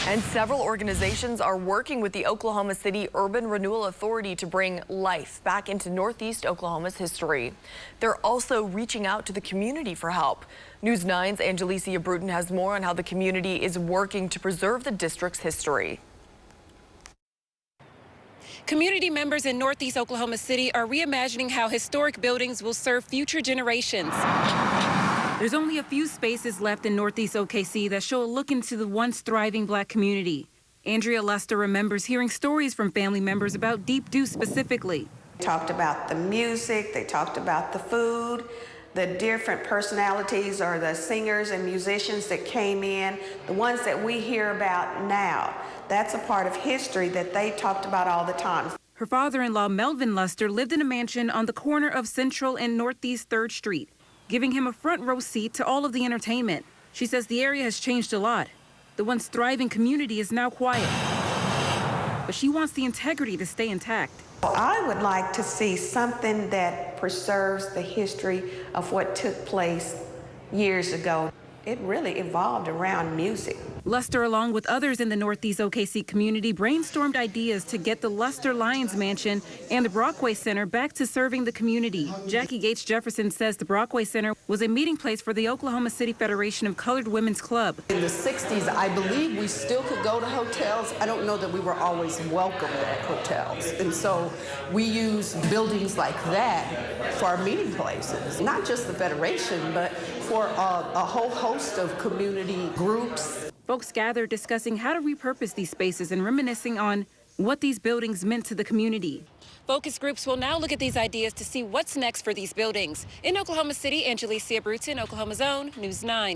And several organizations are working with the Oklahoma City Urban Renewal Authority to bring life back into Northeast Oklahoma's history. They're also reaching out to the community for help. News 9's Angelicia Bruton has more on how the community is working to preserve the district's history. Community members in Northeast Oklahoma City are reimagining how historic buildings will serve future generations. There's only a few spaces left in Northeast OKC that show a look into the once thriving Black community. Andrea Lester remembers hearing stories from family members about Deep Deuce specifically. They talked about the music, they talked about the food, the different personalities or the singers and musicians that came in, the ones that we hear about now. That's a part of history that they talked about all the time. Her father-in-law, Melvin Lester, lived in a mansion on the corner of Central and Northeast 3rd Street, giving him a front row seat to all of the entertainment. She says the area has changed a lot. The once thriving community is now quiet, but she wants the integrity to stay intact. I would like to see something that preserves the history of what took place years ago. It really evolved around music. Lester, along with others in the Northeast OKC community, brainstormed ideas to get the Lester Lyons Mansion and the Brockway Center back to serving the community. Jackie Gates Jefferson says the Brockway Center was a meeting place for the Oklahoma City Federation of Colored Women's Club. In the 60s, I believe we still could go to hotels. I don't know that we were always welcomed at hotels. And so we use buildings like that for our meeting places. Not just the Federation, but for a whole host of community groups. Folks gathered discussing how to repurpose these spaces and reminiscing on what these buildings meant to the community. Focus groups will now look at these ideas to see what's next for these buildings. In Oklahoma City, Angelicia Bruton, Oklahoma's Own, News 9.